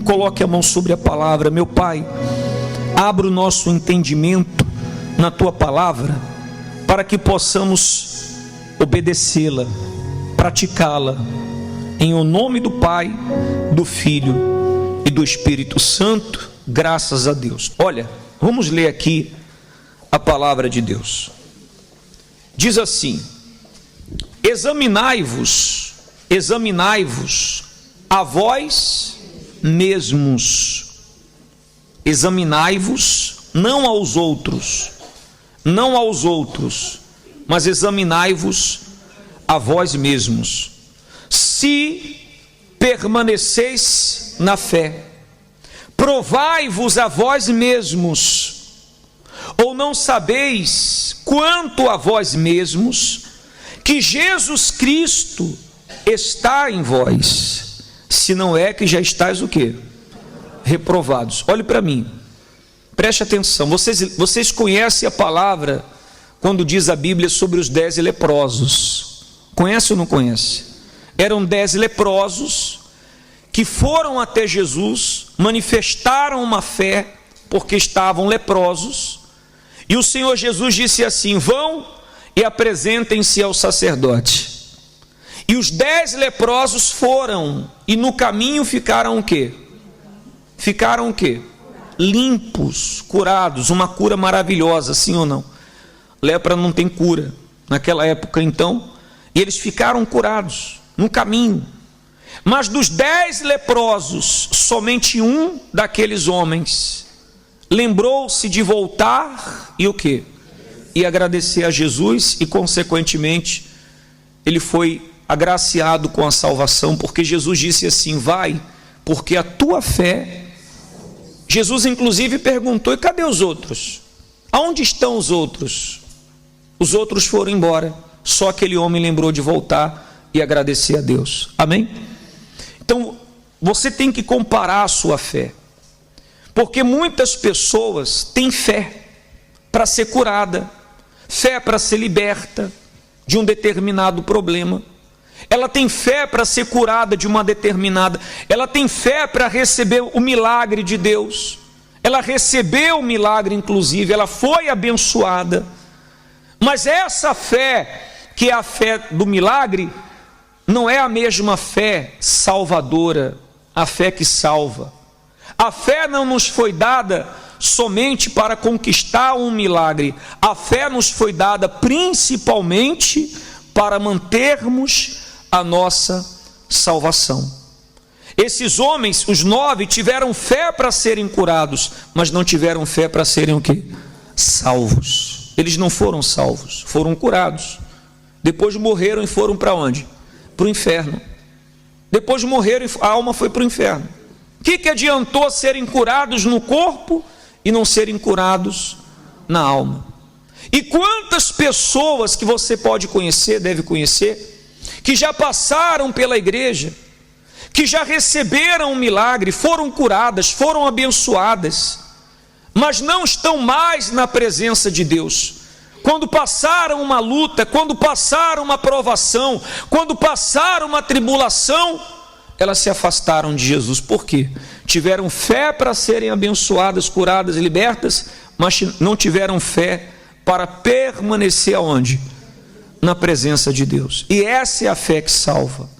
Coloque a mão sobre a palavra. Meu Pai, abra o nosso entendimento na Tua palavra, para que possamos obedecê-la, praticá-la, em o nome do Pai, do Filho e do Espírito Santo. Graças a Deus. Olha, vamos ler aqui a palavra de Deus. Diz assim: examinai-vos a vós mesmos. Examinai-vos, não aos outros, mas examinai-vos a vós mesmos, se permaneceis na fé. Provai-vos a vós mesmos, ou não sabeis quanto a vós mesmos que Jesus Cristo está em vós, se não é que já estáis o quê? Reprovados. Olhe para mim, preste atenção. Vocês conhecem a palavra quando diz a Bíblia sobre os 10 leprosos? Conhece ou não conhece? Eram 10 leprosos que foram até Jesus, manifestaram uma fé porque estavam leprosos, e o Senhor Jesus disse assim: vão e apresentem-se ao sacerdote. E os 10 leprosos foram, e no caminho ficaram o quê? Ficaram o quê? Limpos, curados. Uma cura maravilhosa, sim ou não? Lepra não tem cura naquela época, então. E eles ficaram curados no caminho. Mas dos 10 leprosos, somente um daqueles homens lembrou-se de voltar e o quê? E agradecer a Jesus, e consequentemente ele foi agraciado com a salvação, porque Jesus disse assim: vai, porque a tua fé... Jesus inclusive perguntou: e cadê os outros? Aonde estão os outros? Os outros foram embora, só aquele homem lembrou de voltar e agradecer a Deus. Amém? Então você tem que comparar a sua fé, porque muitas pessoas têm fé para ser curada, fé para ser liberta de um determinado problema. Ela tem fé para ser curada de uma determinada, ela tem fé para receber o milagre de Deus, ela recebeu o milagre inclusive, ela foi abençoada, mas essa fé, que é a fé do milagre, não é a mesma fé salvadora, a fé que salva. A fé não nos foi dada somente para conquistar um milagre, a fé nos foi dada principalmente para mantermos a nossa salvação. Esses homens, os 9, tiveram fé para serem curados, mas não tiveram fé para serem o quê? Salvos. Eles não foram salvos, foram curados. Depois morreram e foram para onde? Para o inferno. Depois morreram e a alma foi para o inferno. O que adiantou serem curados no corpo e não serem curados na alma? E quantas pessoas que você pode conhecer, deve conhecer, que já passaram pela igreja, que já receberam um milagre, foram curadas, foram abençoadas, mas não estão mais na presença de Deus. Quando passaram uma luta, quando passaram uma provação, quando passaram uma tribulação, elas se afastaram de Jesus. Por quê? Tiveram fé para serem abençoadas, curadas e libertas, mas não tiveram fé para permanecer aonde? Na presença de Deus. E essa é a fé que salva.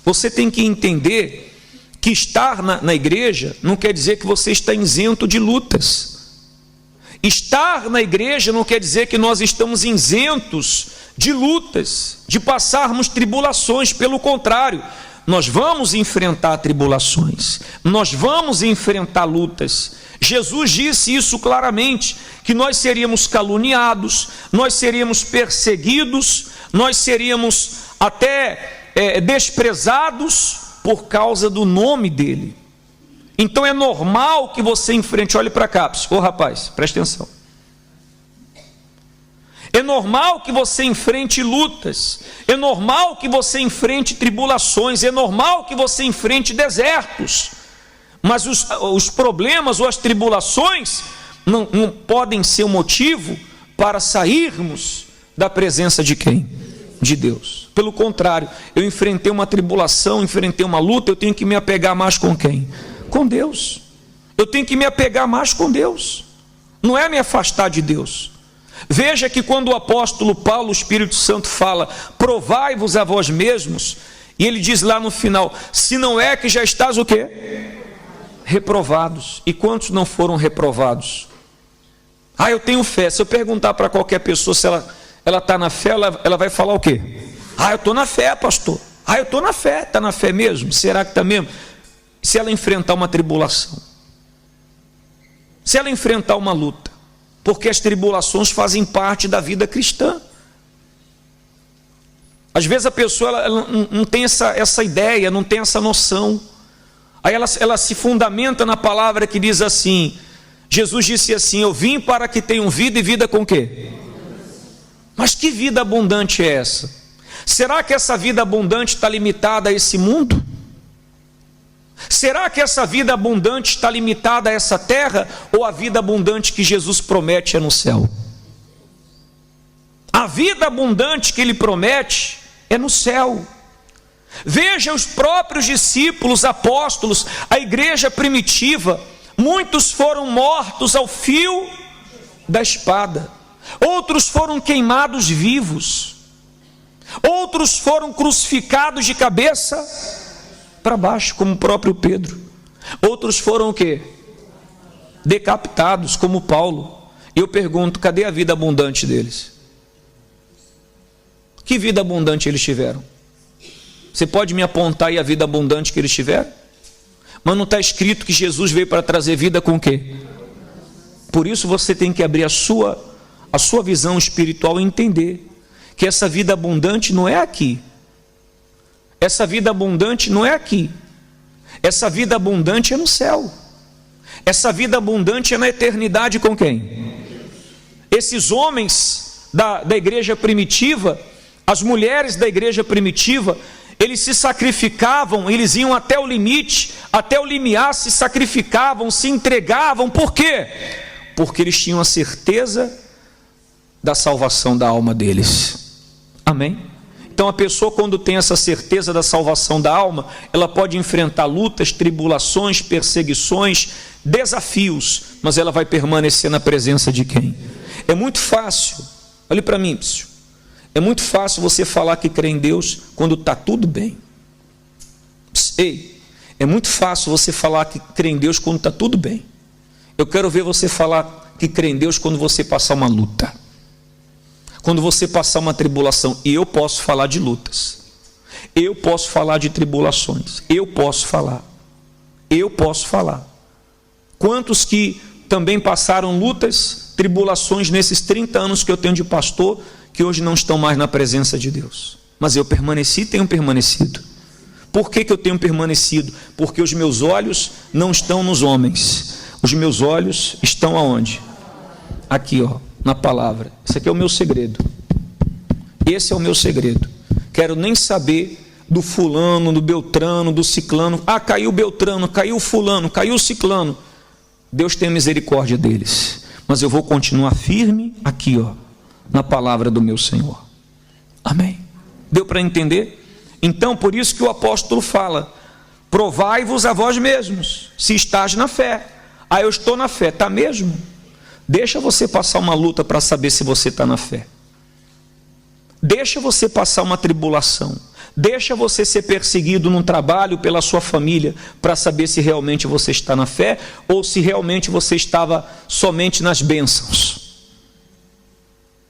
Você tem que entender que estar na igreja não quer dizer que você está isento de lutas. Estar na igreja não quer dizer que nós estamos isentos de lutas, de passarmos tribulações. Pelo contrário, nós vamos enfrentar tribulações, nós vamos enfrentar lutas. Jesus disse isso claramente, que nós seríamos caluniados, nós seríamos perseguidos, nós seríamos até desprezados por causa do nome dele. Então é normal que você enfrente, olhe para cá, ô rapaz, presta atenção. É normal que você enfrente lutas, é normal que você enfrente tribulações, é normal que você enfrente desertos, mas os problemas ou as tribulações não podem ser um motivo para sairmos da presença de quem? De Deus. Pelo contrário, eu enfrentei uma tribulação, enfrentei uma luta, eu tenho que me apegar mais com quem? Com Deus. Eu tenho que me apegar mais com Deus. Não é me afastar de Deus. Veja que quando o apóstolo Paulo, o Espírito Santo fala, provai-vos a vós mesmos, e ele diz lá no final, se não é que já estás o quê? Reprovados. E quantos não foram reprovados? Eu tenho fé. Se eu perguntar para qualquer pessoa se ela está na fé, ela vai falar o quê? Eu estou na fé, pastor. Eu estou na fé. Está na fé mesmo? Será que está mesmo? Se ela enfrentar uma tribulação, se ela enfrentar uma luta, porque as tribulações fazem parte da vida cristã. Às vezes a pessoa ela não tem essa ideia, não tem essa noção. Aí ela se fundamenta na palavra que diz assim, Jesus disse assim, eu vim para que tenham vida e vida com quê? Mas que vida abundante é essa? Será que essa vida abundante está limitada a esse mundo? Será que essa vida abundante está limitada a essa terra? Ou a vida abundante que Jesus promete é no céu? A vida abundante que Ele promete é no céu. Veja os próprios discípulos, apóstolos, a igreja primitiva, muitos foram mortos ao fio da espada, outros foram queimados vivos, outros foram crucificados de cabeça para baixo, como o próprio Pedro. Outros foram o quê? Decapitados, como Paulo. Eu pergunto, cadê a vida abundante deles? Que vida abundante eles tiveram? Você pode me apontar aí a vida abundante que eles tiveram? Mas não está escrito que Jesus veio para trazer vida com o quê? Por isso você tem que abrir a sua visão espiritual e entender que essa vida abundante não é aqui. Essa vida abundante não é aqui. Essa vida abundante é no céu. Essa vida abundante é na eternidade com quem? Esses homens da igreja primitiva, as mulheres da igreja primitiva, eles se sacrificavam, eles iam até o limite, até o limiar, se sacrificavam, se entregavam. Por quê? Porque eles tinham a certeza da salvação da alma deles. Amém? Então a pessoa, quando tem essa certeza da salvação da alma, ela pode enfrentar lutas, tribulações, perseguições, desafios, mas ela vai permanecer na presença de quem? É muito fácil, olhe para mim, psiu. É muito fácil você falar que crê em Deus quando está tudo bem. Ei, é muito fácil você falar que crê em Deus quando está tudo bem. Eu quero ver você falar que crê em Deus quando você passar uma luta, quando você passar uma tribulação. E eu posso falar de lutas, eu posso falar de tribulações, eu posso falar. Quantos que também passaram lutas, tribulações nesses 30 anos que eu tenho de pastor, que hoje não estão mais na presença de Deus? Mas eu permaneci e tenho permanecido. Por que eu tenho permanecido? Porque os meus olhos não estão nos homens, os meus olhos estão aonde? Aqui, na palavra. Esse aqui é o meu segredo. Esse é o meu segredo. Quero nem saber do fulano, do beltrano, do ciclano. Caiu o beltrano, caiu o fulano, caiu o ciclano. Deus tem misericórdia deles. Mas eu vou continuar firme aqui, na palavra do meu Senhor. Amém? Deu para entender? Então, por isso que o apóstolo fala, provai-vos a vós mesmos, se estás na fé. Eu estou na fé, está mesmo? Deixa você passar uma luta para saber se você está na fé. Deixa você passar uma tribulação. Deixa você ser perseguido num trabalho pela sua família para saber se realmente você está na fé ou se realmente você estava somente nas bênçãos.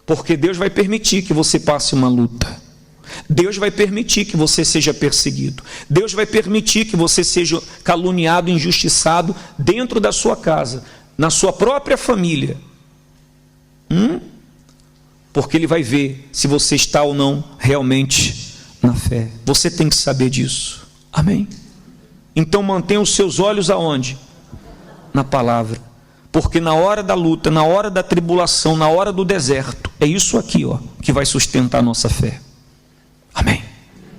Porque Deus vai permitir que você passe uma luta. Deus vai permitir que você seja perseguido. Deus vai permitir que você seja caluniado, injustiçado dentro da sua casa, na sua própria família. Porque Ele vai ver se você está ou não realmente na fé. Você tem que saber disso. Amém? Então mantenha os seus olhos aonde? Na palavra. Porque na hora da luta, na hora da tribulação, na hora do deserto, é isso aqui, que vai sustentar a nossa fé. Amém?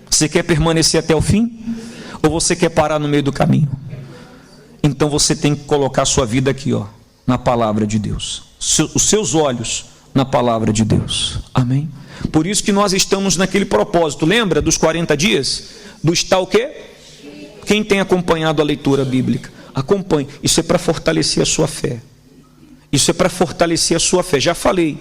Você quer permanecer até o fim? Ou você quer parar no meio do caminho? Então você tem que colocar a sua vida aqui, na palavra de Deus. Os seus olhos na palavra de Deus. Amém? Por isso que nós estamos naquele propósito. Lembra dos 40 dias? Do estar o quê? Quem tem acompanhado a leitura bíblica? acompanhe. Isso é para fortalecer a sua fé. Isso é para fortalecer a sua fé. Já falei,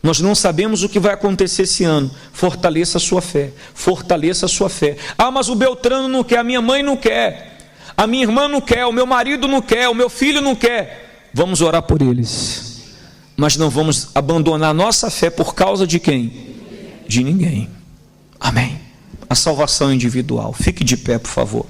nós não sabemos o que vai acontecer esse ano. Fortaleça a sua fé. Fortaleça a sua fé. Ah, mas o Beltrano não quer, a minha mãe não quer, a minha irmã não quer, o meu marido não quer, o meu filho não quer. Vamos orar por eles, mas não vamos abandonar nossa fé por causa de quem? De ninguém. Amém. A salvação individual. Fique de pé, por favor.